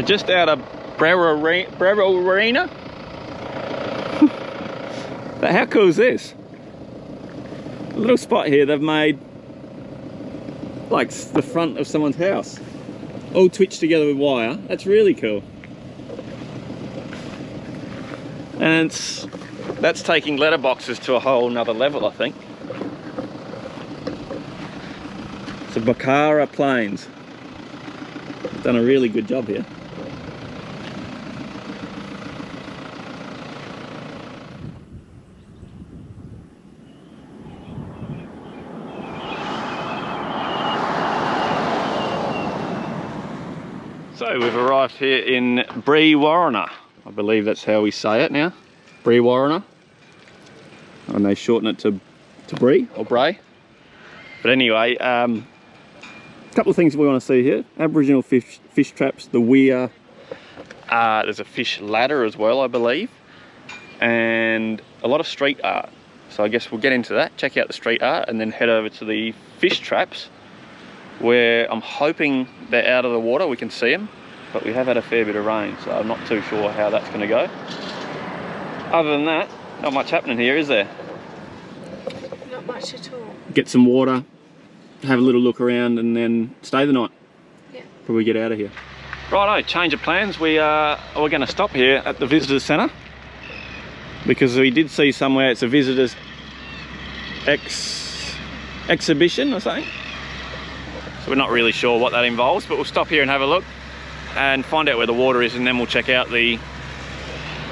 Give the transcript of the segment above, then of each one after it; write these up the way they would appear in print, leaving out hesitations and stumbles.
just out of Brewarrina. But how cool is this? A little spot here they've made like the front of someone's house, all twitched together with wire. That's really cool. And that's taking letterboxes to a whole nother level, I think. So Bourke Plains. Done a really good job here. So we've arrived here in Brewarrina. I believe that's how we say it now. Brewarrina. And they shorten it to Bree or Bray. But anyway, a couple of things we want to see here. Aboriginal fish traps, the weir. There's a fish ladder as well, I believe. And a lot of street art. So I guess we'll get into that, check out the street art, and then head over to the fish traps, where I'm hoping they're out of the water, we can see them. But we have had a fair bit of rain, so I'm not too sure how that's going to go. Other than that, not much happening here, is there? Not much at all. Get some water, have a little look around, and then stay the night. Yeah. Before we get out of here. Righto, change of plans. We're going to stop here at the visitor centre, because we did see somewhere it's a visitors exhibition or something. So we're not really sure what that involves, but we'll stop here and have a look and find out where the water is, and then we'll check out the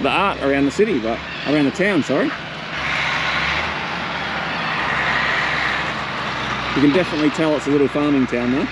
art around the city, but around the town, sorry. You can definitely tell it's a little farming town though.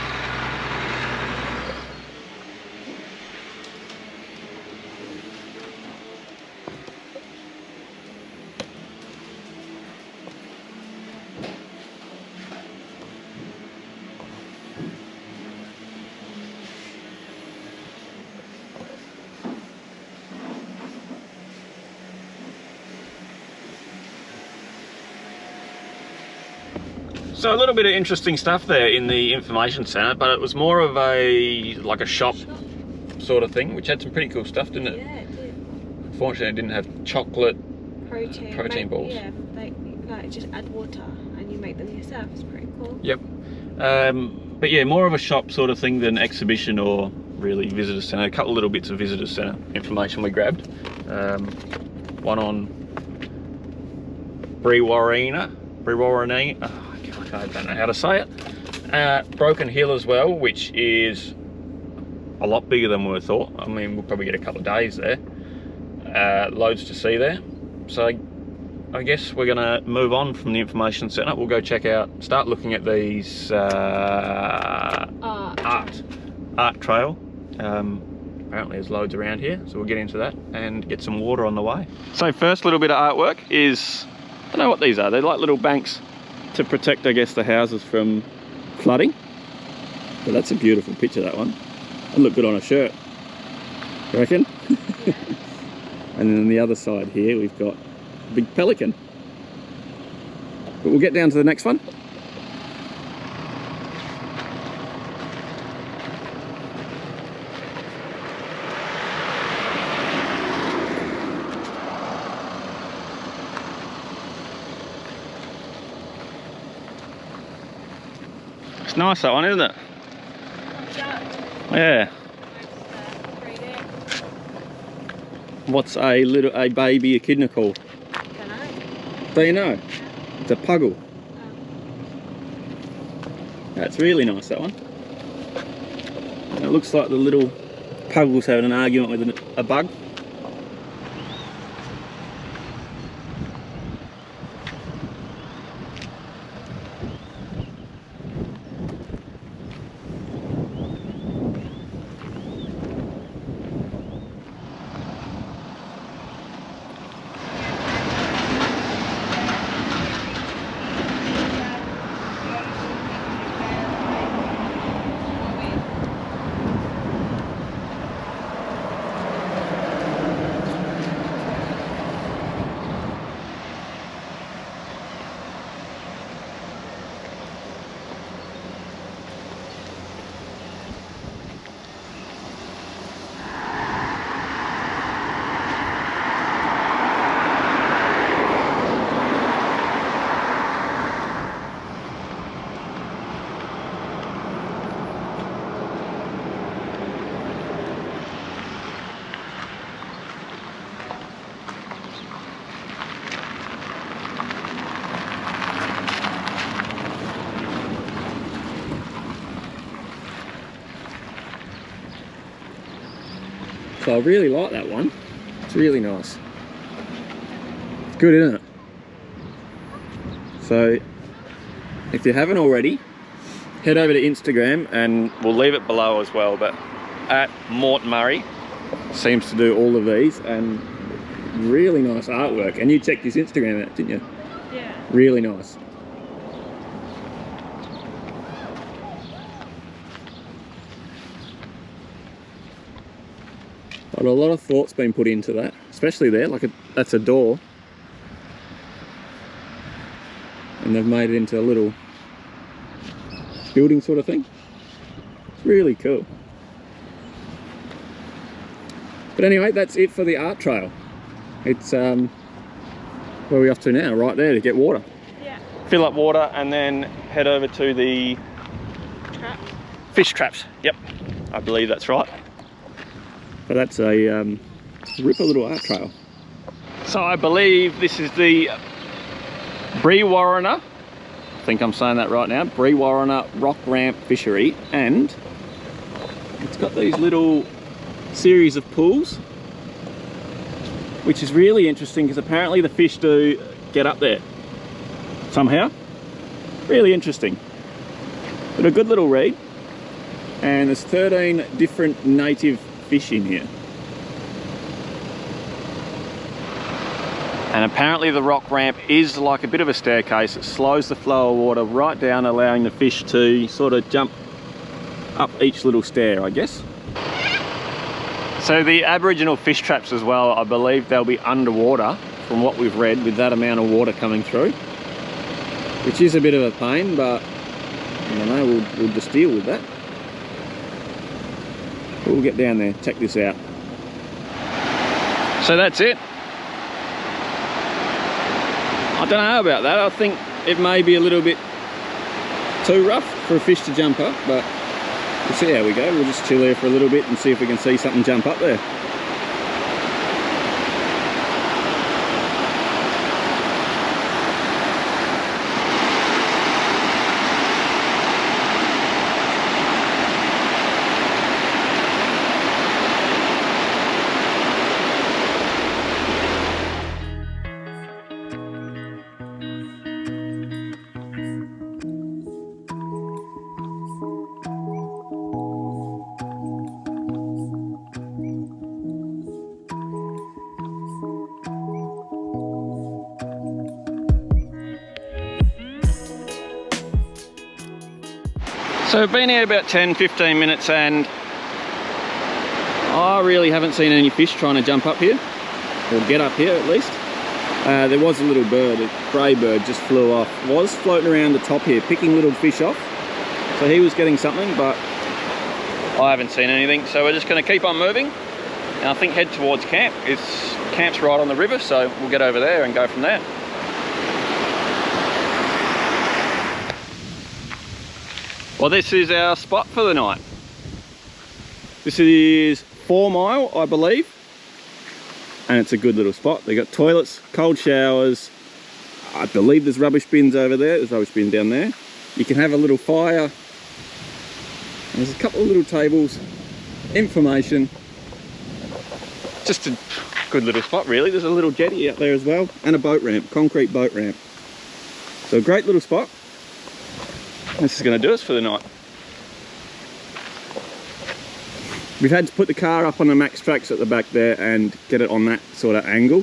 So a little bit of interesting stuff there in the information centre, but it was more of like a shop sort of thing, which had some pretty cool stuff, didn't it? Yeah, it did. Unfortunately, it didn't have chocolate protein balls. Yeah, like just add water and you make them yourself. It's pretty cool. Yep. But yeah, more of a shop sort of thing than exhibition or really visitor centre. A couple of little bits of visitor centre information we grabbed. One on Brewarrina. I don't know how to say it. Broken Hill as well, which is a lot bigger than we thought. I mean, we'll probably get a couple of days there. Loads to see there. So I guess we're gonna move on from the information centre. We'll go check out, start looking at these art trail. Apparently there's loads around here, so we'll get into that and get some water on the way. So first little bit of artwork is, I don't know what these are. They're like little banks to protect, I guess, the houses from flooding. But that's a beautiful picture, that one. It'd look good on a shirt, you reckon? Yeah. And then on the other side here, we've got a big pelican. But we'll get down to the next one. It's nice, that one, isn't it? Yeah. What's a baby echidna called? Do you know? It's a puggle. That's really nice, that one. And it looks like the little puggle's having an argument with a bug. So I really like that one. It's really nice. It's good, isn't it? So if you haven't already, head over to Instagram, and we'll leave it below as well, but at Mort Murray seems to do all of these, and really nice artwork. And you checked his Instagram out, didn't you? Yeah. Really nice. But a lot of thought's been put into that, especially there, like that's a door. And they've made it into a little building sort of thing. It's really cool. But anyway, that's it for the art trail. It's where are we off to now? Right there to get water. Yeah. Fill up water and then head over to the Traps. fish traps. Yep, I believe that's right. But that's a ripper little art trail. So I believe this is the Brewarrina, I think I'm saying that right now, Brewarrina rock ramp fishery, and it's got these little series of pools, which is really interesting because apparently the fish do get up there somehow. Really interesting, but a good little read. And there's 13 different native fish in here. And apparently the rock ramp is like a bit of a staircase. It slows the flow of water right down, allowing the fish to sort of jump up each little stair, I guess. So the Aboriginal fish traps as well, I believe they'll be underwater from what we've read, with that amount of water coming through, which is a bit of a pain, but I don't know, we'll just deal with that. We'll get down there, check this out. So that's it. I don't know about that. I think it may be a little bit too rough for a fish to jump up, but we'll see how we go. We'll just chill here for a little bit and see if we can see something jump up there. So we've been here about 10-15 minutes and I really haven't seen any fish trying to jump up here, or get up here at least. There was a little bird, a grey bird just flew off, was floating around the top here picking little fish off, so he was getting something, but I haven't seen anything. So we're just going to keep on moving and I think head towards camp. Camp's right on the river, so we'll get over there and go from there. Well, this is our spot for the night. This is 4 Mile, I believe, and it's a good little spot. They got toilets, cold showers. I believe there's rubbish bins over there. There's rubbish bin down there. You can have a little fire. And there's a couple of little tables, information. Just a good little spot, really. There's a little jetty out there as well, and a boat ramp, concrete boat ramp. So a great little spot. This is going to do us for the night. We've had to put the car up on the max tracks at the back there and get it on that sort of angle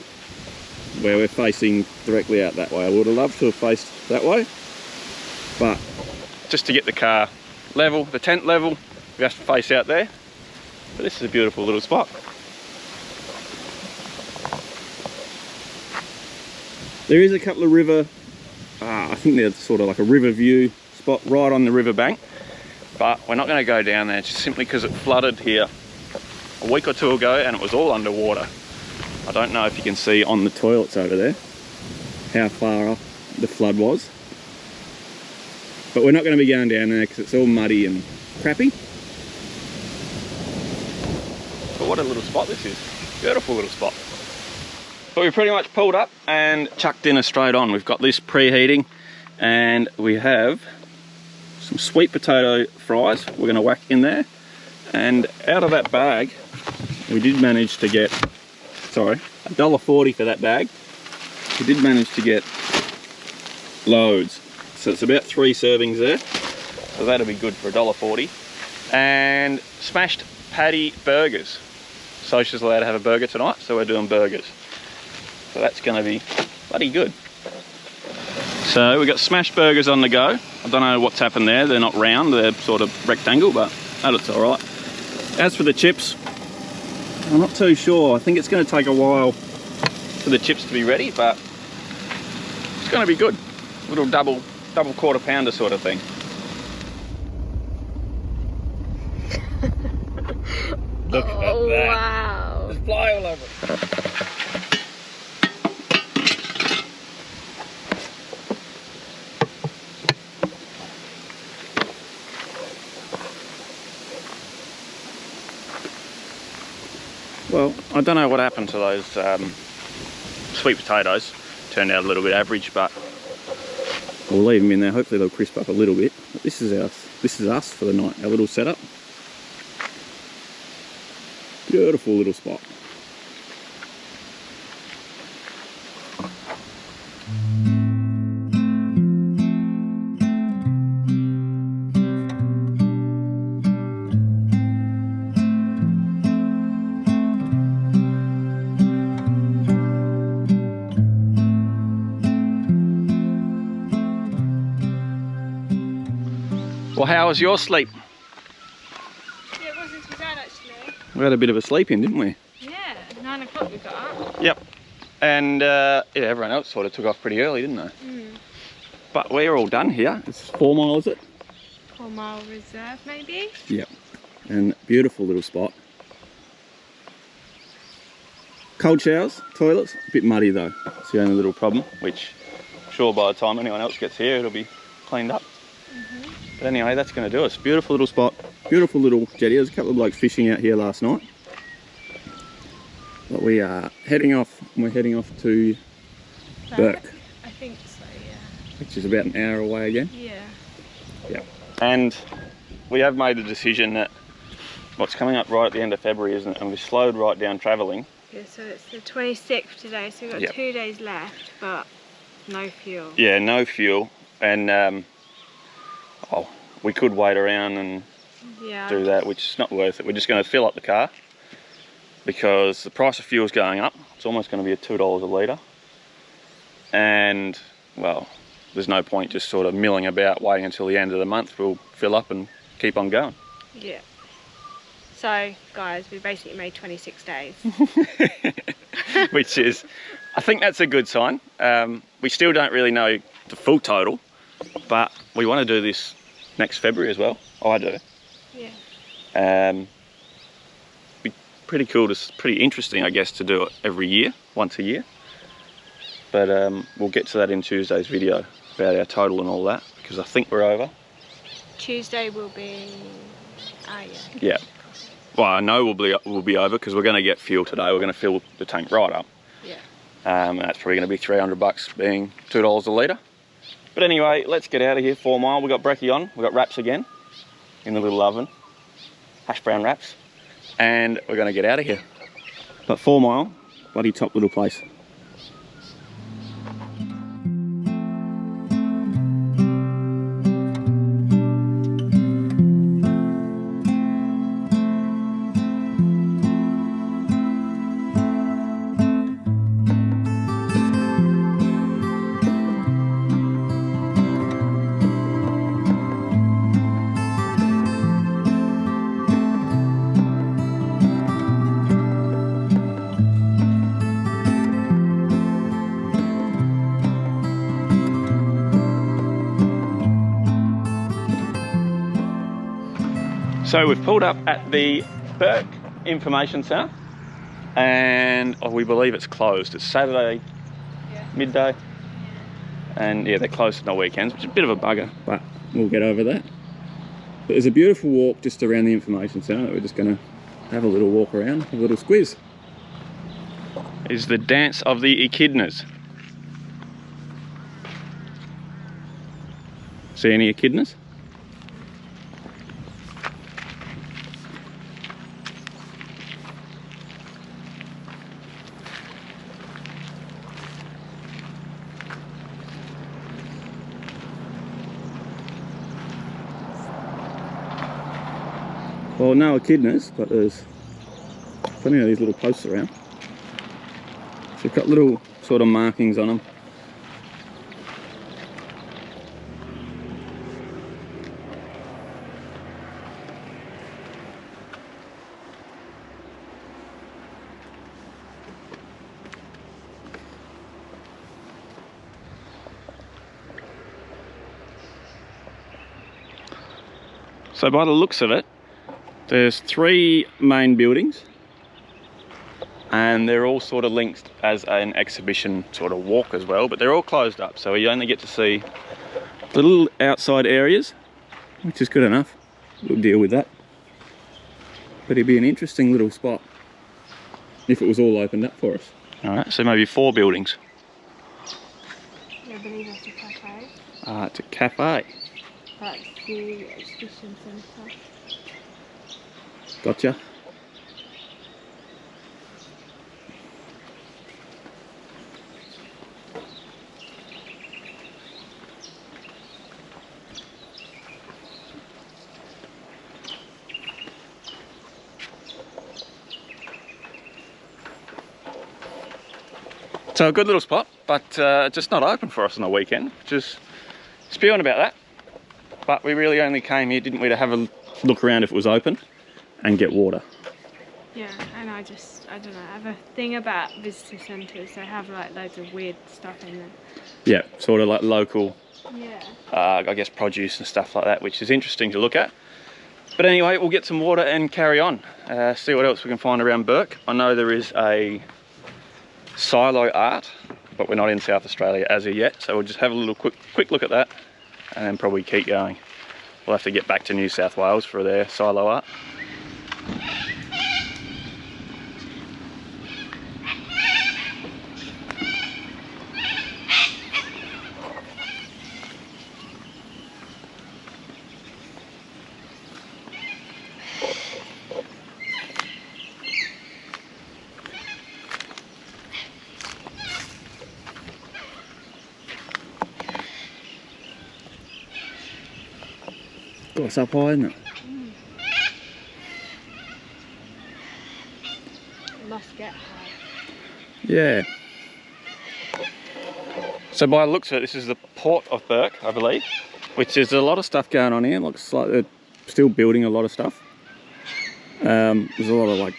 where we're facing directly out that way. I would have loved to have faced that way, but just to get the car level, the tent level, we have to face out there. But this is a beautiful little spot. There is a couple of river, I think they're sort of like a river view spot right on the river bank, but we're not going to go down there just simply because it flooded here a week or two ago and it was all underwater. I don't know if you can see on the toilets over there how far off the flood was, but we're not going to be going down there because it's all muddy and crappy. But what a little spot this is. Beautiful little spot. But we pretty much pulled up and chucked dinner straight on. We've got this preheating and we have some sweet potato fries we're going to whack in there, and out of that bag we did manage to get, sorry, $1.40 for that bag. We did manage to get loads. So it's about 3 servings there. So that'll be good for $1.40. And smashed patty burgers. Socia's allowed to have a burger tonight, so we're doing burgers. So that's gonna be bloody good. So we've got smashed burgers on the go. I don't know what's happened there. They're not round, they're sort of rectangle, but that looks all right. As for the chips, I'm not too sure. I think it's going to take a while for the chips to be ready, but it's going to be good. Little double quarter pounder sort of thing. Look at that. Wow. There's fly all over it. Well, I don't know what happened to those sweet potatoes. Turned out a little bit average, but we'll leave them in there. Hopefully they'll crisp up a little bit. But this is us for the night, our little setup. Beautiful little spot. Well, how was your sleep? Yeah, it wasn't too bad actually. We had a bit of a sleep in, didn't we? Yeah, 9 o'clock we got up. Yep. And yeah, everyone else sort of took off pretty early, didn't they? Mm. But we're all done here. It's 4 miles, is it? 4 Mile Reserve maybe? Yep. And beautiful little spot. Cold showers, toilets, a bit muddy though. It's the only little problem, which I'm sure by the time anyone else gets here, it'll be cleaned up. But anyway, that's going to do us. Beautiful little spot, beautiful little jetty. There's a couple of blokes fishing out here last night. But we are heading off. We're heading off to Bourke, I think so, yeah. which is about an hour away again. Yeah. Yeah. And we have made the decision that what's coming up right at the end of February, isn't it? And we slowed right down travelling. Yeah, so it's the 26th today, so we've got 2 days left, but no fuel. Yeah, no fuel. And we could wait around and do that, which is not worth it. We're just going to fill up the car because the price of fuel is going up. It's almost going to be at $2 a litre. And, well, there's no point just sort of milling about waiting until the end of the month. We'll fill up and keep on going. Yeah. So, guys, we basically made 26 days. Which is, I think that's a good sign. We still don't really know the full total, but we want to do this next February as well. I do. Yeah. Be pretty cool, pretty interesting, I guess, to do it every year, once a year. But we'll get to that in Tuesday's video about our total and all that, because I think we're over. Tuesday will be, Yeah. Well, I know we'll be over because we're going to get fuel today. We're going to fill the tank right up. Yeah. And that's probably going to be $300 being $2 a litre. But anyway, let's get out of here. 4 Mile. We got brekkie on. We got wraps again in the little oven. Hash brown wraps. And we're going to get out of here. But 4 Mile, bloody top little place. So we've pulled up at the Bourke Information Centre and we believe it's closed. It's Saturday midday and yeah, they're closed on the weekends, which is a bit of a bugger, but we'll get over that. But there's a beautiful walk just around the Information Centre that we're just going to have a little walk around, have a little squiz. Is the dance of the echidnas. See any echidnas? Well, no echidnas, but there's plenty of these little posts around. So they've got little sort of markings on them. So by the looks of it, there's 3 main buildings and they're all sort of linked as an exhibition sort of walk as well, but they're all closed up, so you only get to see the little outside areas, which is good enough. We'll deal with that. But it'd be an interesting little spot if it was all opened up for us. Alright, so maybe 4 buildings. I believe it's a cafe. It's a cafe. That's the exhibition centre. Gotcha. So a good little spot, but just not open for us on the weekend, which is spewing about that. But we really only came here, didn't we, to have a look around if it was open and get water. Yeah, and I don't know, I have a thing about visitor centres. They have like loads of weird stuff in them. Yeah, sort of like local, yeah. I guess produce and stuff like that, which is interesting to look at. But anyway, we'll get some water and carry on. See what else we can find around Bourke. I know there is a silo art, but we're not in South Australia as of yet, so we'll just have a little quick look at that and then probably keep going. We'll have to get back to New South Wales for their silo art. Oh, it's up high, isn't it? It must get high. Yeah. So by the looks of it, this is the port of Bourke, I believe, which is a lot of stuff going on here. It looks like they're still building a lot of stuff. There's a lot of like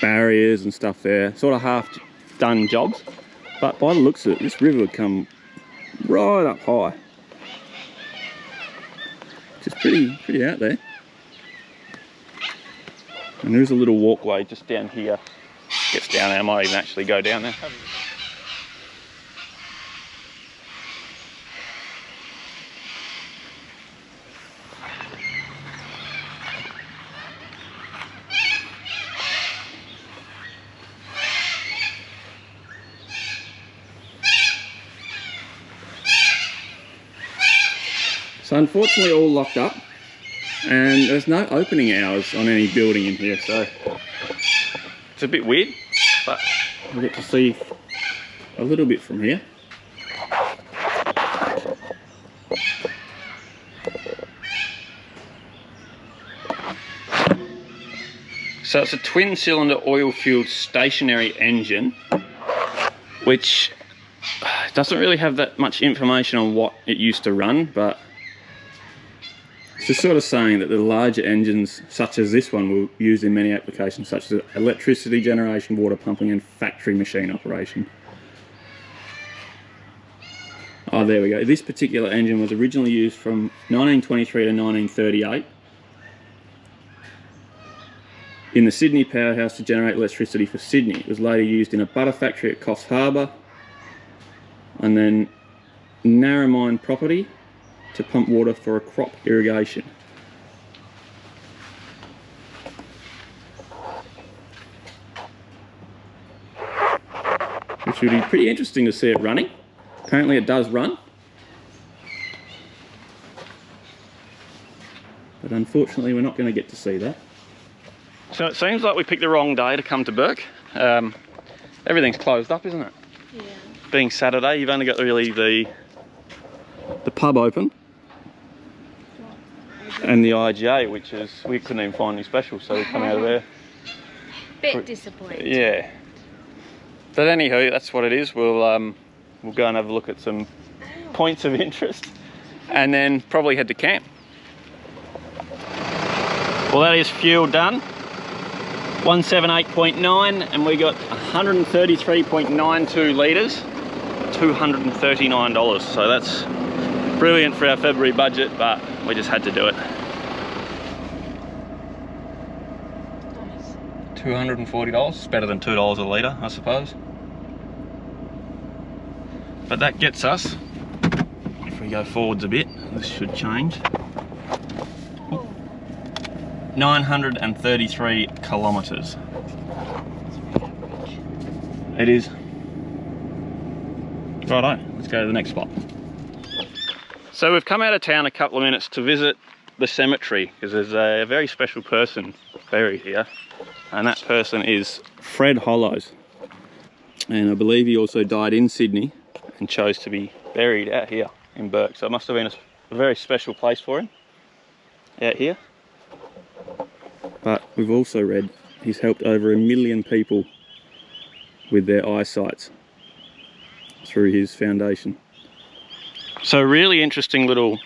barriers and stuff there, sort of half done jobs. But by the looks of it, this river would come right up high. Which is pretty out there. And there's a little walkway just down here. Gets down there, I might even actually go down there. So unfortunately all locked up and there's no opening hours on any building in here, so it's a bit weird, but we get to see a little bit from here. So it's a twin cylinder oil fueled stationary engine, which doesn't really have that much information on what it used to run, but it's just sort of saying that the larger engines, such as this one, were used in many applications such as electricity generation, water pumping and factory machine operation. Oh, there we go. This particular engine was originally used from 1923 to 1938 in the Sydney powerhouse to generate electricity for Sydney. It was later used in a butter factory at Coffs Harbour and then Narromine property to pump water for a crop irrigation. Which would be pretty interesting to see it running. Apparently it does run. But unfortunately we're not going to get to see that. So it seems like we picked the wrong day to come to Bourke. Everything's closed up, isn't it? Yeah. Being Saturday, you've only got really the pub open. and the IGA, which is, we couldn't even find any special, so we come out of there. Bit disappointed. Yeah. But anywho, that's what it is. We'll go and have a look at some points of interest and then probably head to camp. Well, that is fuel done. 178.9, and we got 133.92 litres, $239. So that's brilliant for our February budget, but we just had to do it. Nice. $240, it's better than $2 a litre, I suppose. But that gets us, if we go forwards a bit, this should change. 933 kilometres. It is. Righto, let's go to the next spot. So we've come out of town a couple of minutes to visit the cemetery because there's a very special person buried here, and that person is Fred Hollows. And I believe he also died in Sydney and chose to be buried out here in Bourke. So it must have been a very special place for him out here. But we've also read he's helped over 1 million people with their eyesight through his foundation. So really interesting little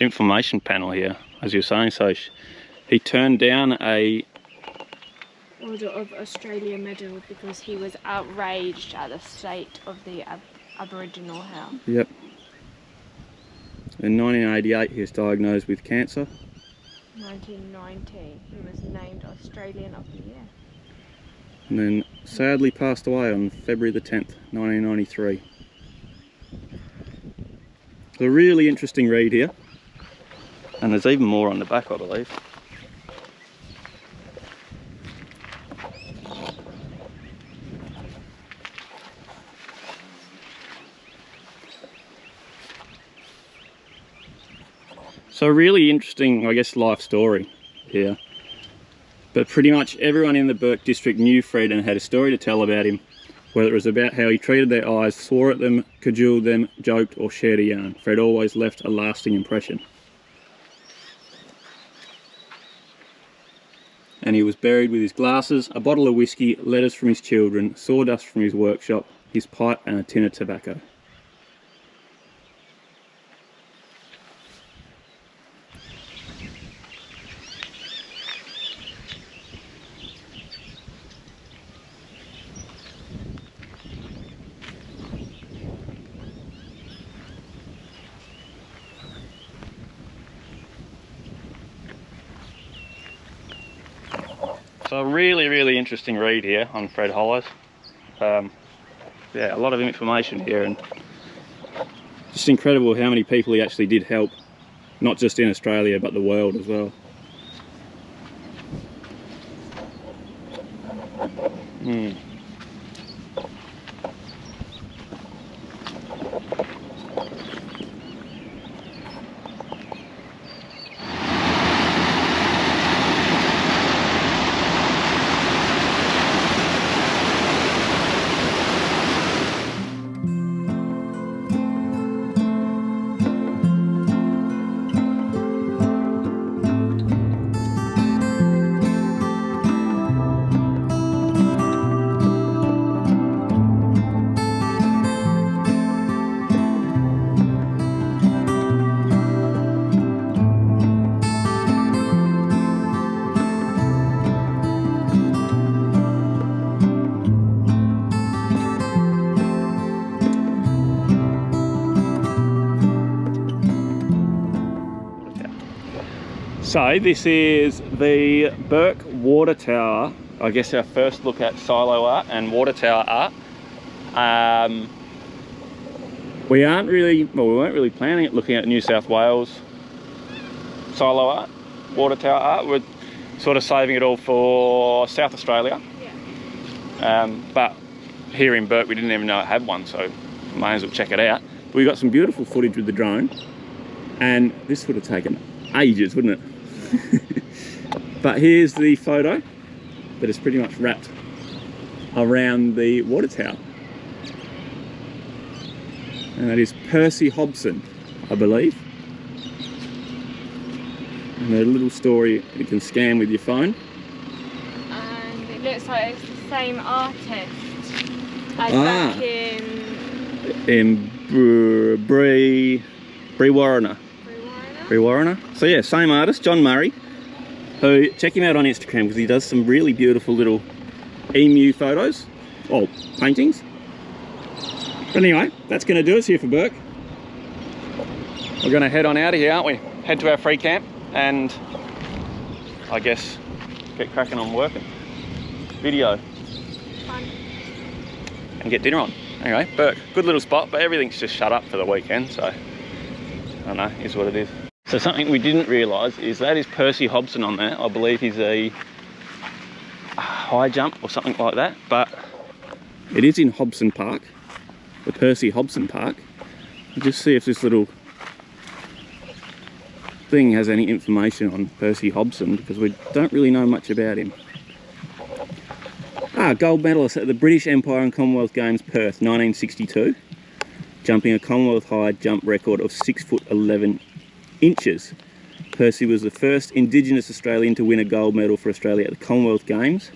information panel here, as you're saying. So he turned down a Order of Australia medal because he was outraged at the state of the Aboriginal house. Yep. In 1988 he was diagnosed with cancer. 1990, he was named Australian of the Year. And then sadly passed away on February the 10th, 1993. It's a really interesting read here. And there's even more on the back, I believe. So really interesting, I guess, life story here. But pretty much everyone in the Bourke district knew Fred and had a story to tell about him, whether it was about how he treated their eyes, swore at them, cajoled them, joked or shared a yarn. Fred always left a lasting impression. And he was buried with his glasses, a bottle of whiskey, letters from his children, sawdust from his workshop, his pipe and a tin of tobacco. So a really interesting read here on Fred Hollows. Yeah, a lot of information here, and just incredible how many people he actually did help, not just in Australia but the world as well. So this is the Bourke water tower. I guess our first look at silo art and water tower art. We weren't really planning at looking at New South Wales silo art, water tower art. We're sort of saving it all for South Australia. Yeah. But here in Bourke we didn't even know it had one, so may as well check it out. We got some beautiful footage with the drone, and this would have taken ages, wouldn't it? But here's the photo that is pretty much wrapped around the water tower, and that is Percy Hobson, I believe. And a little story you can scan with your phone. And it looks like it's the same artist as back in Brewarrina. Brewarrina. So yeah, same artist, John Murray. Who, check him out on Instagram because he does some really beautiful little emu photos, or paintings. But anyway, that's going to do us here for Bourke. We're going to head on out of here, aren't we? Head to our free camp and I guess get cracking on working. Video. Fun. And get dinner on. Anyway, Bourke, good little spot, but everything's just shut up for the weekend, so I don't know, is what it is. So something we didn't realise is that is Percy Hobson on there. I believe he's a high jump or something like that, but it is in Hobson Park, the Percy Hobson Park. I'll just see if this little thing has any information on Percy Hobson because we don't really know much about him. Gold medalist at the British Empire and Commonwealth Games, Perth, 1962. Jumping a Commonwealth high jump record of 6'11" Percy was the first Indigenous Australian to win a gold medal for Australia at the Commonwealth Games.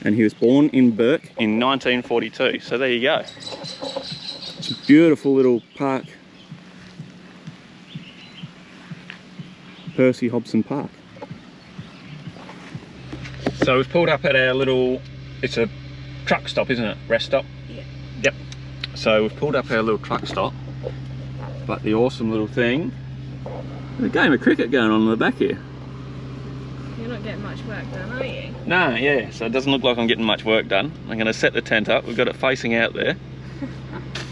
And he was born in Bourke in 1942. So there you go. It's a beautiful little park. Percy Hobson Park. So we've pulled up at our little, it's a truck stop, isn't it? Rest stop? Yeah. Yep. So we've pulled up our little truck stop, but the awesome little thing, there's a game of cricket going on in the back here. You're not getting much work done, are you? No, yeah, so it doesn't look like I'm getting much work done. I'm going to set the tent up, we've got it facing out there.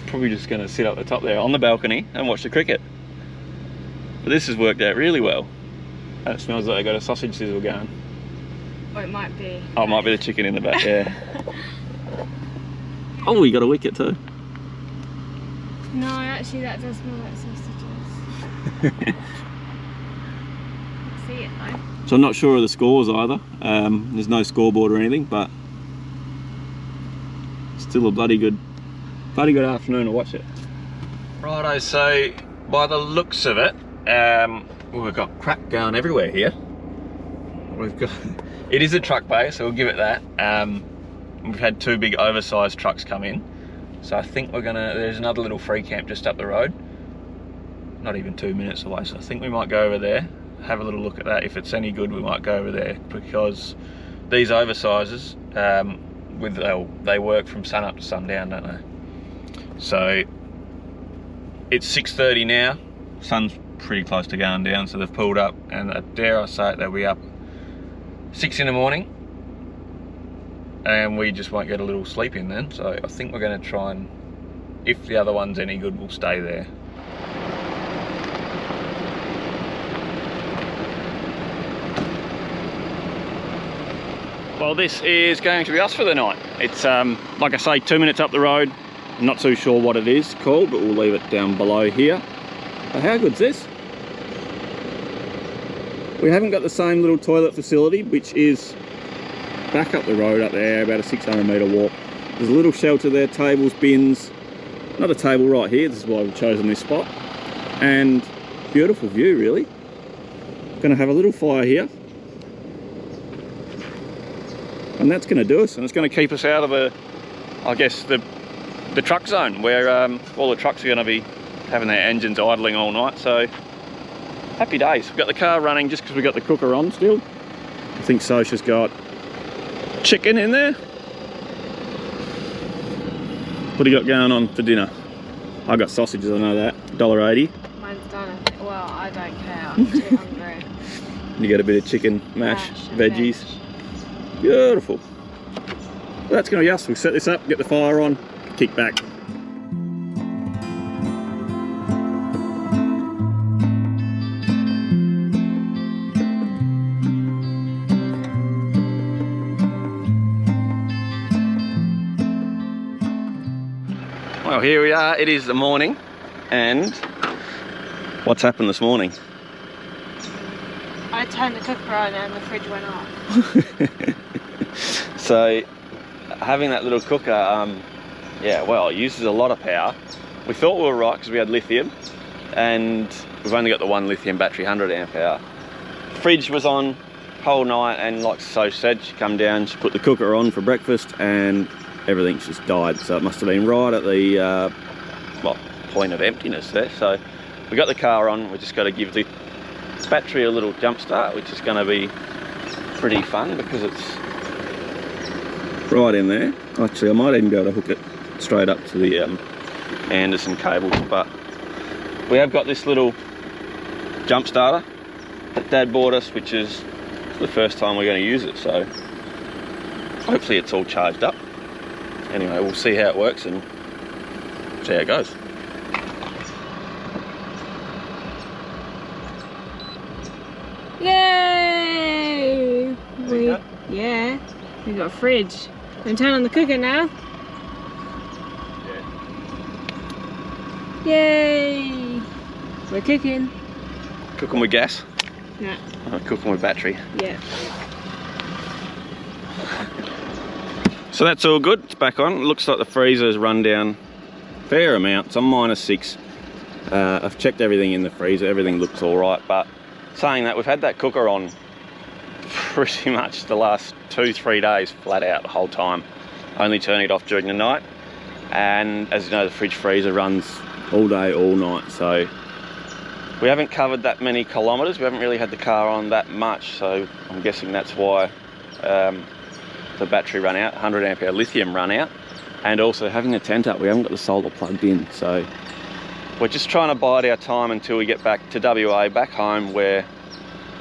Probably just going to sit up the top there on the balcony and watch the cricket. But this has worked out really well. And it smells like they've got a sausage sizzle going. Or it might be. Oh, it might be the chicken in the back, yeah. Oh, we got a wicket too. No, actually that does smell like sausages. I see it though. So I'm not sure of the scores either. There's no scoreboard or anything, but still a bloody good afternoon to watch it. Righto, so by the looks of it, we've got crap going everywhere here. We've got, it is a truck bay, so we'll give it that. We've had two big oversized trucks come in. So I think we're gonna, there's another little free camp just up the road. Not even 2 minutes away, so I think we might go over there, have a little look at that. If it's any good, we might go over there because these oversizes, they work from sun up to sundown, don't they? So it's 6:30 now, sun's pretty close to going down, so they've pulled up, and dare I say it, they'll be up 6 in the morning, and we just won't get a little sleep in then. So I think we're going to try and, if the other one's any good, we'll stay there. Well, this is going to be us for the night. It's like I say, 2 minutes up the road. I'm not too sure what it is called, but we'll leave it down below here. But how good's this? We haven't got the same little toilet facility, which is back up the road up there, about a 600 metre walk. There's a little shelter there, tables, bins. Another table right here, this is why we've chosen this spot. And beautiful view, really. Gonna have a little fire here. And that's gonna do us, and it's gonna keep us out of the, I guess, the truck zone, where all the trucks are gonna be having their engines idling all night. So happy days. We've got the car running just because we've got the cooker on still. I think Sosha's got chicken in there. What do you got going on for dinner? I got sausages, I know that. $1.80. Mine's done. Well, I don't care. I'm too hungry. You got a bit of chicken, mash veggies. Beautiful. Well, that's going to be us. We'll set this up, get the fire on, kick back. Well, here we are. It is the morning, and what's happened this morning? I turned the cooker on and the fridge went off. So having that little cooker, yeah, well, it uses a lot of power. We thought we were right because we had lithium, and we've only got the one lithium battery, 100 amp hour. Fridge was on whole night, and like So said, she come down, she put the cooker on for breakfast, and everything's just died. So it must have been right at the well, point of emptiness there. So we got the car on. We just got to give the battery a little jump start, which is going to be pretty fun because it's right in there. Actually, I might even be able to hook it straight up to the Anderson cables, but we have got this little jump starter that Dad bought us, which is the first time we're going to use it, so hopefully it's all charged up. Anyway, we'll see how it works and see how it goes. Yay! Yeah, we got a fridge. Can turn on the cooker now? Yeah. Yay! We're cooking. Cooking with gas? Yeah. Cooking with battery. Yeah. So that's all good, it's back on. It looks like the freezer's run down a fair amount. It's on -6. I've checked everything in the freezer, everything looks all right, but saying that, we've had that cooker on pretty much the last 2-3 days flat out the whole time. Only turning it off during the night. And as you know, the fridge freezer runs all day, all night. So we haven't covered that many kilometres. We haven't really had the car on that much. So I'm guessing that's why the battery run out, 100 amp hour lithium run out. And also having the tent up, we haven't got the solar plugged in. So we're just trying to bide our time until we get back to WA, back home, where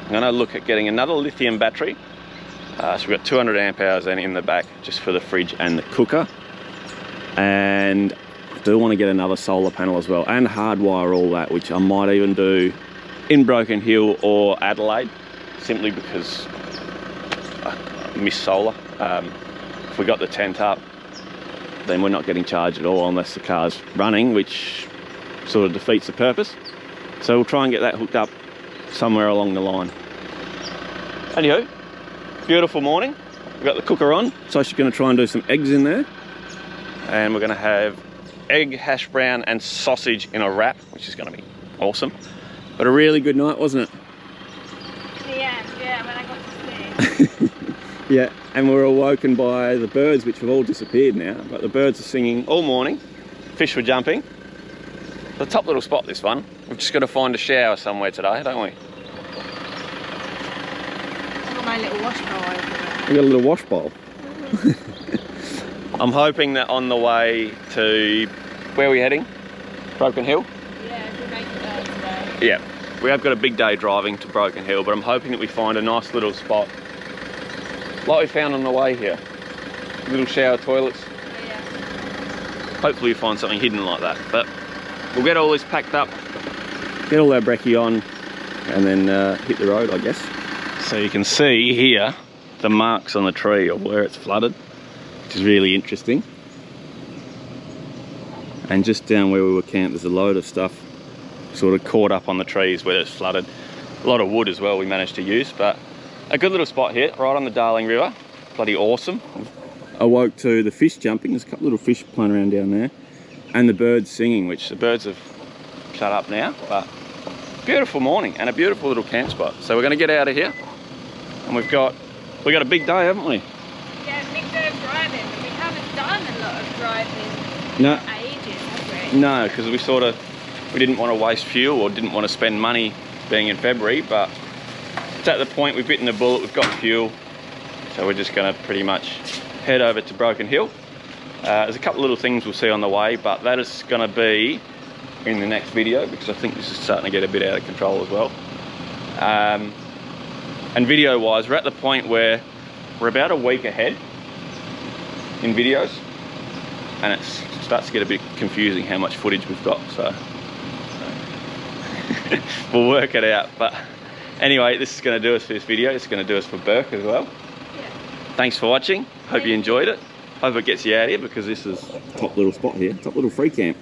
I'm going to look at getting another lithium battery. So we've got 200 amp hours in the back, just for the fridge and the cooker. And I do want to get another solar panel as well, and hardwire all that, which I might even do in Broken Hill or Adelaide, simply because I miss solar. If we got the tent up, then we're not getting charged at all unless the car's running, which sort of defeats the purpose. So we'll try and get that hooked up somewhere along the line. Anywho, beautiful morning. We've got the cooker on, so she's going to try and do some eggs in there. And we're going to have egg, hash brown and sausage in a wrap, which is going to be awesome. But a really good night, wasn't it? Yeah, when I got to sleep. Yeah, and we were awoken by the birds, which have all disappeared now, but the birds are singing all morning. Fish were jumping. It's a top little spot, this one. We've just got to find a shower somewhere today, don't we? I've got my little wash bowl over there. We got a little wash bowl. I'm hoping that on the way to, where are we heading? Broken Hill? Yeah, if we make it there today. Yeah, we have got a big day driving to Broken Hill, but I'm hoping that we find a nice little spot like we found on the way here. Little shower toilets. Yeah. Hopefully we find something hidden like that. But we'll get all this packed up, get all our brekkie on, and then hit the road, I guess. So you can see here the marks on the tree of where it's flooded, which is really interesting. And just down where we were camped, there's a load of stuff sort of caught up on the trees where it's flooded. A lot of wood as well we managed to use, but a good little spot here, right on the Darling River. Bloody awesome. I woke to the fish jumping. There's a couple little fish playing around down there, and the birds singing, which the birds have shut up now, but beautiful morning and a beautiful little camp spot. So we're going to get out of here, and we got a big day, haven't we? Yeah, big day of driving. We haven't done a lot of driving No. for ages, have we? No, because we didn't want to waste fuel or didn't want to spend money being in February, but it's at the point we've bitten the bullet, we've got fuel, so we're just going to pretty much head over to Broken Hill. There's a couple little things we'll see on the way, but that is going to be in the next video, because I think this is starting to get a bit out of control as well. And video wise, we're at the point where we're about a week ahead in videos, and it starts to get a bit confusing how much footage we've got, so we'll work it out. But anyway, this is going to do us for this video. It's going to do us for Bourke as well. Yeah. Thanks for watching. Hope you enjoyed it. Hope it gets you out of here, because this is a top little spot here, top little free camp.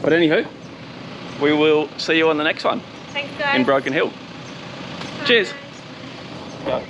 But anywho, we will see you on the next one. Thanks, guys. In Broken Hill. Bye. Cheers. Go.